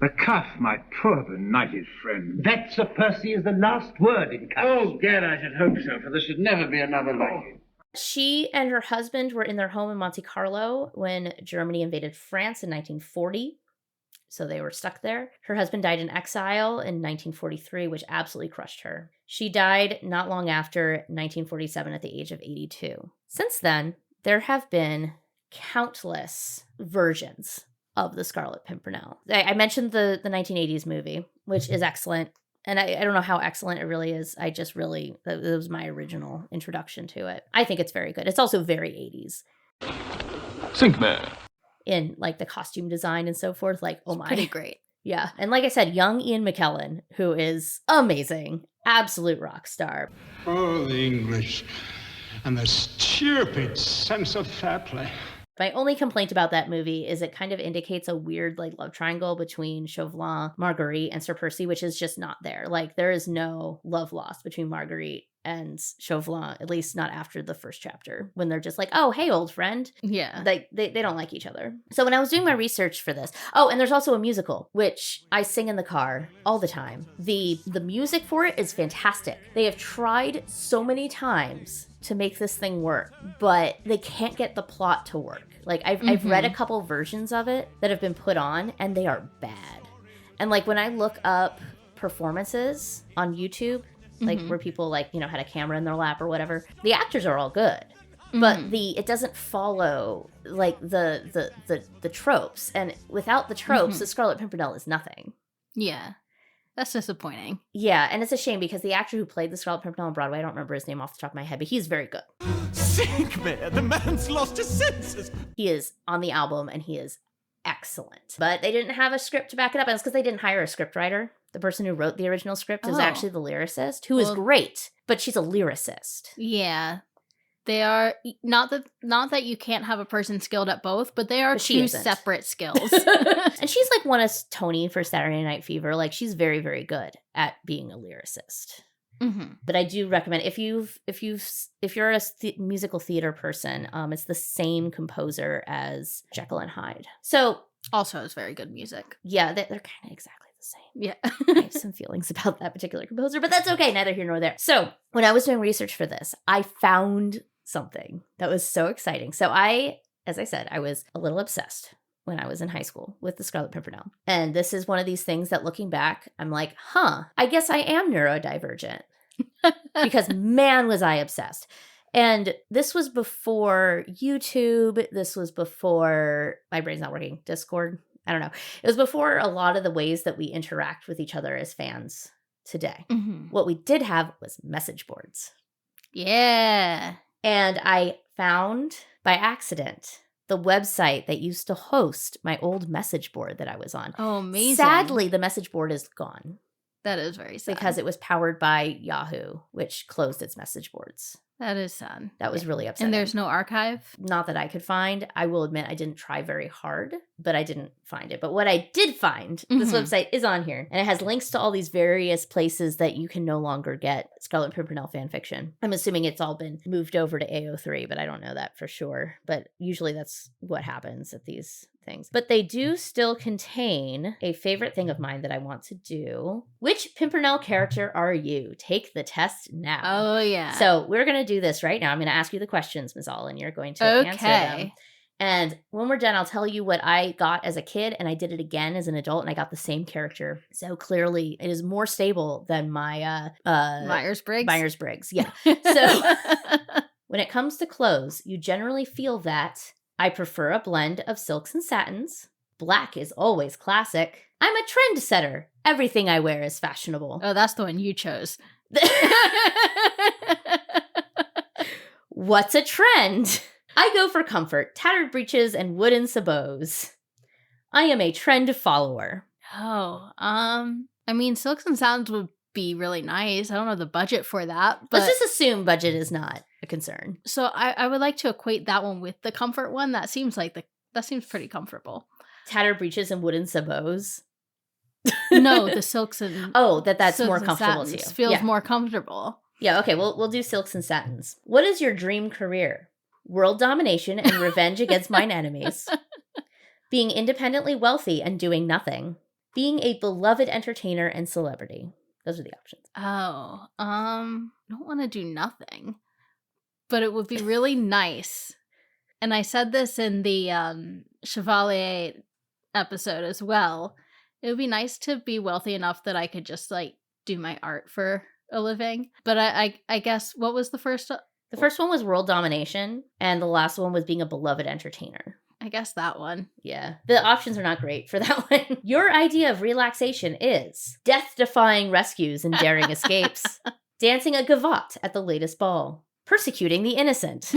The cuff, my poor benighted friend. That, Sir Percy, is the last word in cuffs. Oh, Gad, I should hope so, for there should never be another like it. She and her husband were in their home in Monte Carlo when Germany invaded France in 1940. So they were stuck there. Her husband died in exile in 1943, which absolutely crushed her. She died not long after 1947 at the age of 82. Since then, there have been countless versions of the Scarlet Pimpernel. I mentioned the 1980s movie, which is excellent. And I don't know how excellent it really is. It was my original introduction to it. I think it's very good. It's also very 80s. Think man. In like the costume design and so forth. Like, oh my. Pretty great. Yeah. And like I said, young Ian McKellen, who is amazing, absolute rock star. Oh, the English and the stupid sense of fair play. My only complaint about that movie is it kind of indicates a weird like love triangle between Chauvelin, Marguerite, and Sir Percy, which is just not there. Like there is no love lost between Marguerite and Chauvelin, at least not after the first chapter, when they're just like, oh, hey, old friend. Yeah. They don't like each other. So when I was doing my research for this, oh, and there's also a musical, which I sing in the car all the time. The music for it is fantastic. They have tried so many times to make this thing work, but they can't get the plot to work. Like I've read a couple versions of it that have been put on and they are bad. And like when I look up performances on YouTube, like where people like, you know, had a camera in their lap or whatever, the actors are all good. But it doesn't follow like the tropes. And without the tropes, the Scarlet Pimpernel is nothing. Yeah. That's disappointing. Yeah, and it's a shame because the actor who played the Scarlet Pimpernel on Broadway, I don't remember his name off the top of my head, but he's very good. Sinkmare, the man's lost his senses. He is on the album and he is excellent. But they didn't have a script to back it up, and it's because they didn't hire a scriptwriter. The person who wrote the original script is actually the lyricist, who is great, but she's a lyricist. Yeah. They are not that you can't have a person skilled at both, but they are two separate skills. And she's like won a Tony for Saturday Night Fever. Like she's very, very good at being a lyricist. But I do recommend if you're a musical theater person, it's the same composer as Jekyll and Hyde. So also has very good music. Yeah, they're kind of exactly the same. Yeah. I have some feelings about that particular composer, but that's okay. Neither here nor there. So when I was doing research for this, I found something that was so exciting. So as I said, I was a little obsessed when I was in high school with the Scarlet Pimpernel. And this is one of these things that looking back, I'm like, I guess I am neurodivergent. Because man, was I obsessed. And this was before YouTube. This was before, my brain's not working, Discord. I don't know. It was before a lot of the ways that we interact with each other as fans today. What we did have was message boards. Yeah. And I found by accident the website that used to host my old message board that I was on. Oh, amazing. Sadly, the message board is gone. That is very sad. Because it was powered by Yahoo, which closed its message boards. That is sad. That was really upsetting. And there's no archive? Not that I could find. I will admit I didn't try very hard, but I didn't find it. But what I did find, this website is on here, and it has links to all these various places that you can no longer get Scarlet Pimpernel fan fiction. I'm assuming it's all been moved over to AO3, but I don't know that for sure. But usually that's what happens at these things. But they do still contain a favorite thing of mine that I want to do. Which Pimpernel character are you? Take the test now. Oh, yeah. So we're going to do this right now. I'm going to ask you the questions, Mazal, and you're going to answer them. And when we're done, I'll tell you what I got as a kid, and I did it again as an adult, and I got the same character. So clearly, it is more stable than my Myers-Briggs. Myers-Briggs, yeah. So when it comes to clothes, you generally feel that I prefer a blend of silks and satins. Black is always classic. I'm a trendsetter. Everything I wear is fashionable. Oh, that's the one you chose. What's a trend? I go for comfort, tattered breeches, and wooden sabots. I am a trend follower. Oh, I mean, silks and satins would be really nice. I don't know the budget for that. But let's just assume budget is not a concern. So I would like to equate that one with the comfort one. That seems pretty comfortable. Tattered breeches and wooden sabots. No, the silks and that's more comfortable to you. Feels more comfortable. Yeah, okay, we'll do silks and satins. What is your dream career? World domination and revenge against mine enemies. Being independently wealthy and doing nothing. Being a beloved entertainer and celebrity. Those are the options. Oh, don't want to do nothing. But it would be really nice. And I said this in the Chevalier episode as well. It would be nice to be wealthy enough that I could just like do my art for a living. But I guess what was the first? The first one was world domination, and the last one was being a beloved entertainer. I guess that one. Yeah. The options are not great for that one. Your idea of relaxation is death-defying rescues and daring escapes, dancing a gavotte at the latest ball, persecuting the innocent,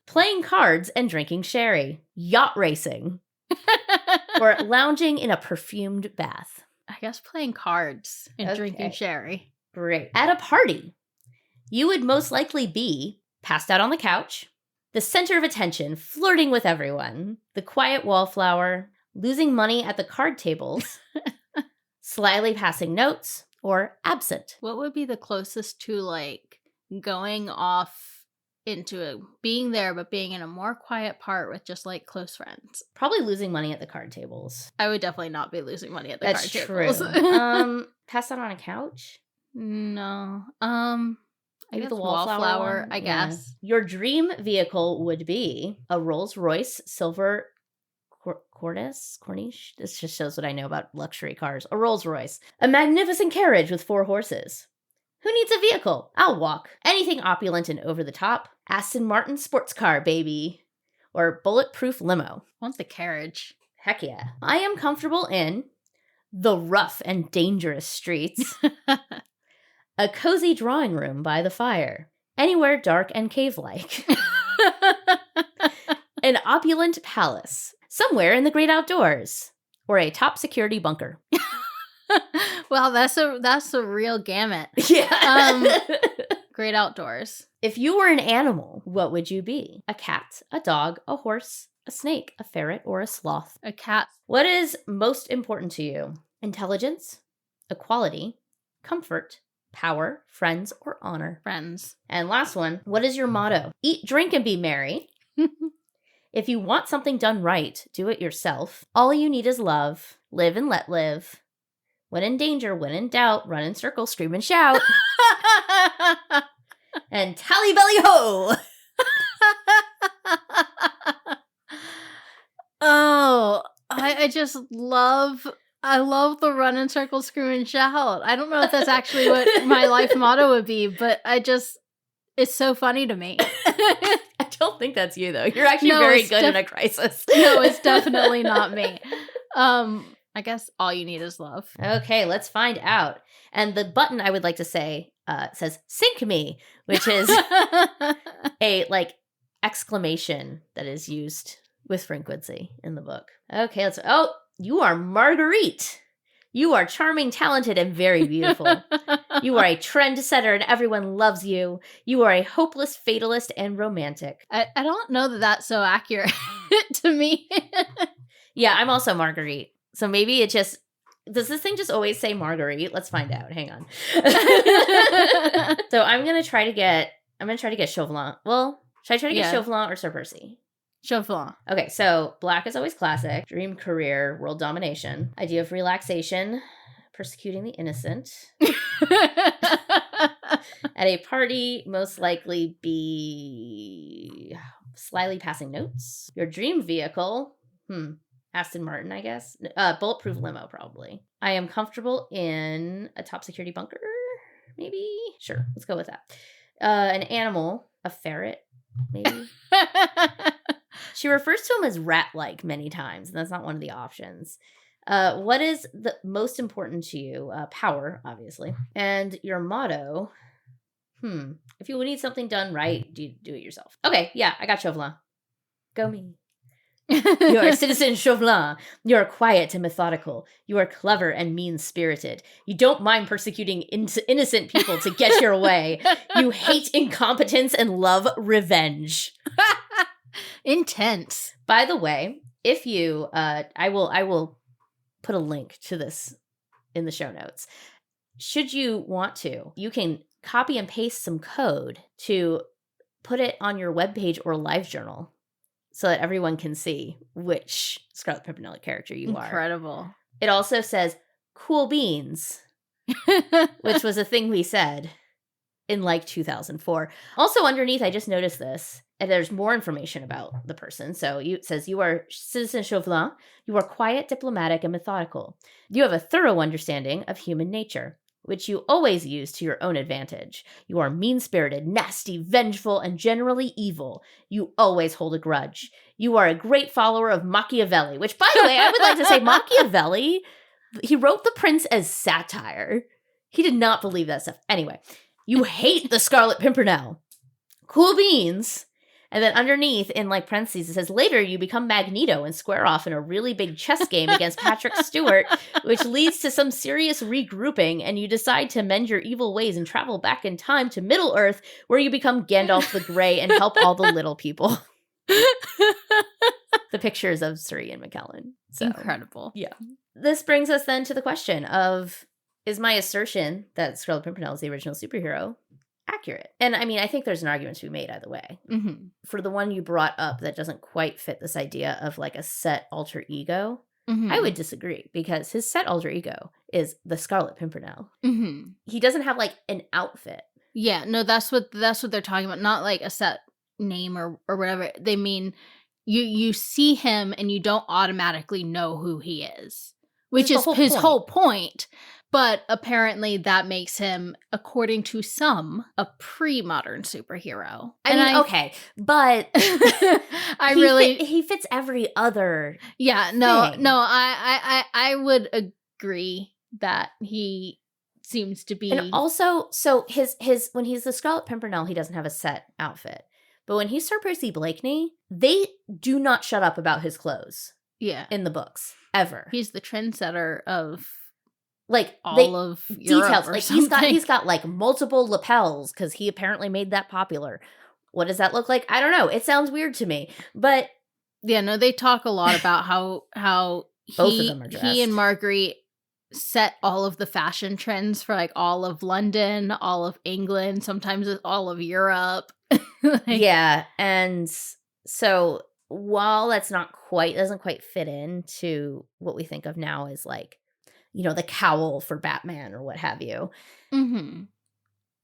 playing cards and drinking sherry, yacht racing, or lounging in a perfumed bath. I guess playing cards and drinking sherry. Great. At a party, you would most likely be passed out on the couch, the center of attention, flirting with everyone, the quiet wallflower, losing money at the card tables, slyly passing notes, or absent. What would be the closest to like going off into being there but being in a more quiet part with just like close friends? Probably losing money at the card tables. I would definitely not be losing money at the That's card true. tables. Passed out on a couch? No. Maybe guess the wallflower one, I Yeah. guess. Your dream vehicle would be a Rolls Royce silver Corniche? This just shows what I know about luxury cars. A Rolls Royce. A magnificent carriage with 4 horses. Who needs a vehicle? I'll walk. Anything opulent and over the top. Aston Martin sports car, baby. Or bulletproof limo. I want the carriage. Heck yeah. I am comfortable in the rough and dangerous streets. A cozy drawing room by the fire. Anywhere dark and cave-like. An opulent palace. Somewhere in the great outdoors. Or a top security bunker. Well, that's a real gamut. Yeah. Great outdoors. If you were an animal, what would you be? A cat, a dog, a horse, a snake, a ferret, or a sloth? A cat. What is most important to you? Intelligence, equality, comfort, power, friends, or honor? Friends. And last one, what is your motto? Eat, drink, and be merry. If you want something done right, do it yourself. All you need is love. Live and let live. When in danger, when in doubt, run in circles, scream and shout. And tally belly ho! Oh, I just love the run in circles, scream and shout. I don't know if that's actually what my life motto would be, but it's so funny to me. I don't think that's you, though. You're actually No, very it's good in a crisis. No, it's definitely not me. I guess all you need is love. Okay, let's find out. And the button I would like to say says "Sink me," which is a exclamation that is used with frequency in the book. Okay, you are Marguerite. You are charming, talented, and very beautiful. You are a trendsetter and everyone loves you. You are a hopeless fatalist and romantic. I don't know that that's so accurate to me. Yeah, I'm also Marguerite. So maybe it just... Does this thing just always say Marguerite? Let's find out. Hang on. So I'm going to try to get Chauvelin. Well, should I try to get Chauvelin or Sir Percy? Chauvelin. Okay, so black is always classic. Dream career, world domination. Idea of relaxation, persecuting the innocent. At a party, most likely be slyly passing notes. Your dream vehicle, Aston Martin, I guess. Bulletproof limo, probably. I am comfortable in a top security bunker, maybe? Sure, let's go with that. An animal, a ferret, maybe? She refers to him as rat-like many times, and that's not one of the options. What is the most important to you? Power, obviously. And your motto, if you need something done right, do it yourself. Okay, yeah, I got Chauvelin. Go me. You are Citizen Chauvelin. You are quiet and methodical. You are clever and mean-spirited. You don't mind persecuting innocent people to get your way. You hate incompetence and love revenge. Intense. By the way, if you, I will put a link to this in the show notes. Should you want to, you can copy and paste some code to put it on your webpage or live journal so that everyone can see which Scarlet Pimpernel character you are. Incredible. It also says cool beans, which was a thing we said in 2004. Also underneath, I just noticed this, and there's more information about the person. So it says you are Citizen Chauvelin. You are quiet, diplomatic, and methodical. You have a thorough understanding of human nature, which you always use to your own advantage. You are mean-spirited, nasty, vengeful, and generally evil. You always hold a grudge. You are a great follower of Machiavelli, which, by the way, I would like to say Machiavelli, he wrote The Prince as satire. He did not believe that stuff. Anyway, you hate the Scarlet Pimpernel. Cool beans. And then underneath, in like parentheses, it says, later you become Magneto and square off in a really big chess game against Patrick Stewart, which leads to some serious regrouping, and you decide to mend your evil ways and travel back in time to Middle-earth, where you become Gandalf the Grey and help all the little people. The pictures of Sir Ian McKellen. So, Incredible. Yeah. This brings us then to the question of, is my assertion that Scarlet Pimpernel is the original superhero accurate? And I mean, I think there's an argument to be made either way. Mm-hmm. For the one you brought up that doesn't quite fit this idea of like a set alter ego, Mm-hmm. I would disagree, because his set alter ego is the Scarlet Pimpernel. Mm-hmm. He doesn't have like an outfit. Yeah, no, that's what they're talking about. Not like a set name or whatever. They mean you see him and you don't automatically know who he is, which is his whole point. But apparently that makes him, according to some, a pre-modern superhero. Okay, but he fits every other. Yeah, thing. I would agree that he seems to be. And also, so his when he's the Scarlet Pimpernel, he doesn't have a set outfit. But when he's Sir Percy Blakeney, they do not shut up about his clothes. Yeah, in the books ever. He's the trendsetter of like all of Europe details. Or like something. he's got like multiple lapels because he apparently made that popular. What does that look like? I don't know. It sounds weird to me, but yeah, no, they talk a lot about how both of them are dressed. He and Marguerite set all of the fashion trends for like all of London, all of England, sometimes all of Europe. Yeah, and so while that's doesn't quite fit into what we think of now as like, you know, the cowl for Batman or what have you, mm-hmm.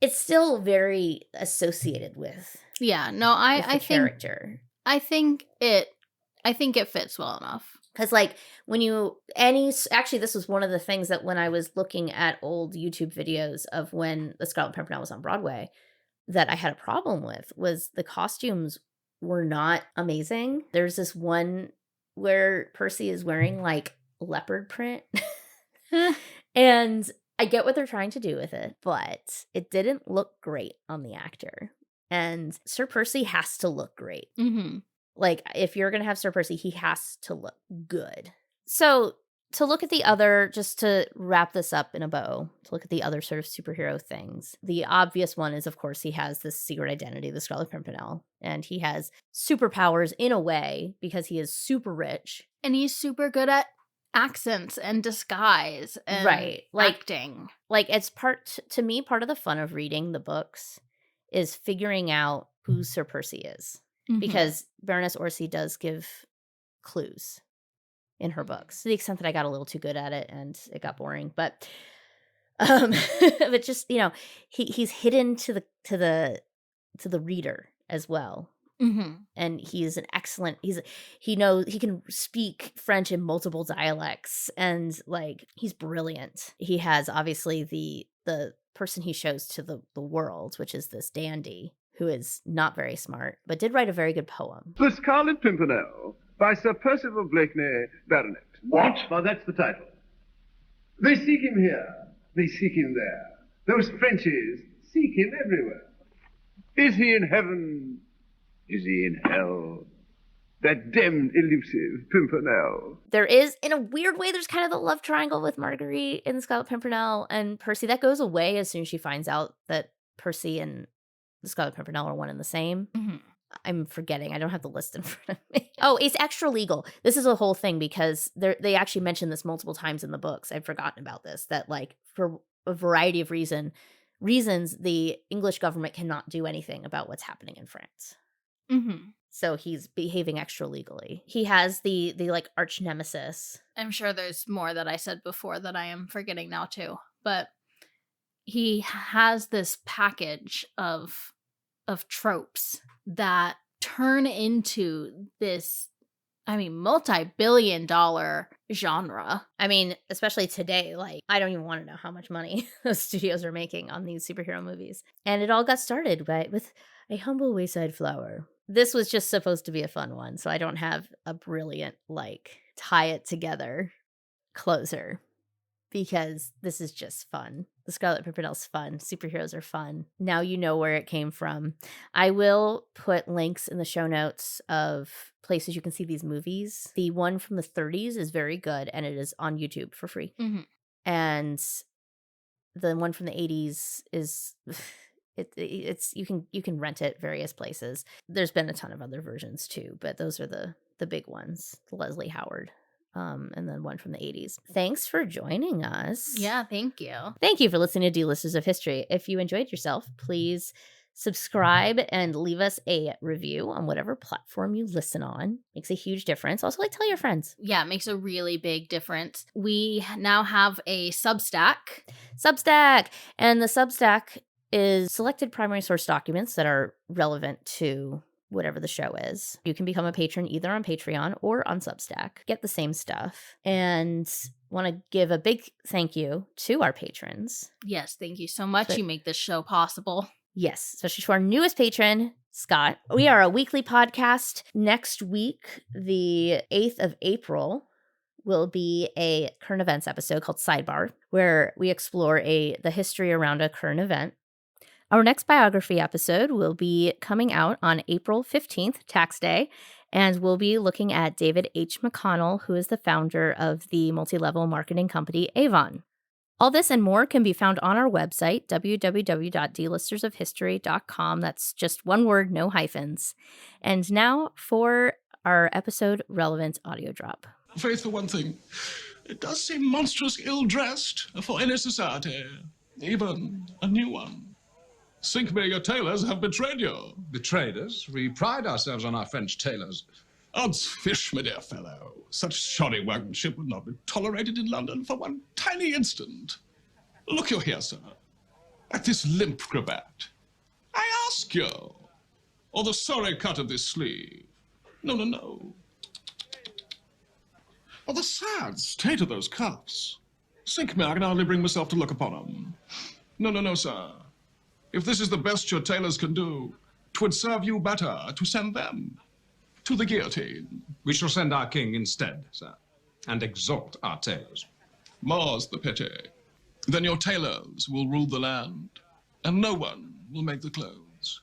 It's still very associated with. Yeah, no, I think character. I think it fits well enough. Because, like, actually, this was one of the things that when I was looking at old YouTube videos of when the Scarlet Pimpernel was on Broadway, that I had a problem with was the costumes were not amazing. There's this one where Percy is wearing, like, leopard print. And I get what they're trying to do with it, but it didn't look great on the actor. And Sir Percy has to look great. Mm-hmm. Like, if you're going to have Sir Percy, he has to look good. So, to look at the other, just to wrap this up in a bow, to look at the other sort of superhero things, the obvious one is, of course, he has this secret identity, the Scarlet Pimpernel, and he has superpowers in a way because he is super rich. And he's super good at accents and disguise and acting. Like, it's part of the fun of reading the books is figuring out who Sir Percy is. Mm-hmm. Because Baroness Orczy does give clues in her books, to the extent that I got a little too good at it and it got boring. But but just, you know, he's hidden to the reader as well. Mm-hmm. And he's an excellent. He can speak French in multiple dialects, and like he's brilliant. He has obviously the person he shows to the world, which is this dandy, who is not very smart, but did write a very good poem. The Scarlet Pimpernel, by Sir Percival Blakeney, Baronet. What? Well, that's the title. They seek him here, they seek him there. Those Frenchies seek him everywhere. Is he in heaven? Is he in hell? That damned elusive Pimpernel. There is, in a weird way, there's kind of the love triangle with Marguerite and the Scarlet Pimpernel and Percy. That goes away as soon as she finds out that Percy and the Scarlet Pimpernel are one and the same. Mm-hmm. I'm forgetting. I don't have the list in front of me. Oh, it's extra legal. This is a whole thing because they actually mention this multiple times in the books. I'd forgotten about this, that like for a variety of reasons, the English government cannot do anything about what's happening in France. Mm-hmm. So he's behaving extra legally. He has the like arch nemesis. I'm sure there's more that I said before that I am forgetting now too. But he has this package of tropes that turn into this, I mean, multi-billion-dollar genre. I mean, especially today, like, I don't even want to know how much money those studios are making on these superhero movies. And it all got started with a humble wayside flower. This was just supposed to be a fun one, so I don't have a brilliant, like, tie it together closer. because this is just fun. The Scarlet Pimpernel's fun. Superheroes are fun. Now you know where it came from. I will put links in the show notes of places you can see these movies. The one from the 30s is very good, and it is on YouTube for free. Mhm. And the one from the 80s is it's you can rent it various places. There's been a ton of other versions too, but those are the big ones. Leslie Howard. And then one from the 80s. Thanks for joining us. Yeah, thank you. Thank you for listening to D-Listers of History. If you enjoyed yourself, please subscribe and leave us a review on whatever platform you listen on. Makes a huge difference. Also, tell your friends. Yeah, it makes a really big difference. We now have a Substack. And the Substack is selected primary source documents that are relevant to whatever the show is. You can become a patron either on Patreon or on Substack. Get the same stuff. And want to give a big thank you to our patrons. Yes, thank you so much. You make this show possible. Yes, especially to our newest patron, Scott. We are a weekly podcast. Next week, the 8th of April, will be a current events episode called Sidebar, where we explore the history around a current event. Our next biography episode will be coming out on April 15th, Tax Day, and we'll be looking at David H. McConnell, who is the founder of the multi-level marketing company Avon. All this and more can be found on our website, www.dlistersofhistory.com. That's just one word, no hyphens. And now for our episode relevant audio drop. Faith, for one thing, it does seem monstrous ill-dressed for any society, even a new one. Sink me, your tailors have betrayed you. Betrayed us? We pride ourselves on our French tailors. Odds fish, my dear fellow. Such shoddy workmanship would not be tolerated in London for one tiny instant. Look you here, sir, at this limp cravat. I ask you. Or the sorry cut of this sleeve. No. Or the sad state of those cuffs. Sink me, I can hardly bring myself to look upon them. No, sir. If this is the best your tailors can do, 'twould serve you better to send them to the guillotine. We shall send our king instead, sir, and exalt our tailors. More's the pity. Then your tailors will rule the land, and no one will make the clothes.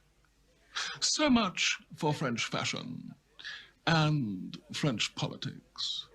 So much for French fashion and French politics.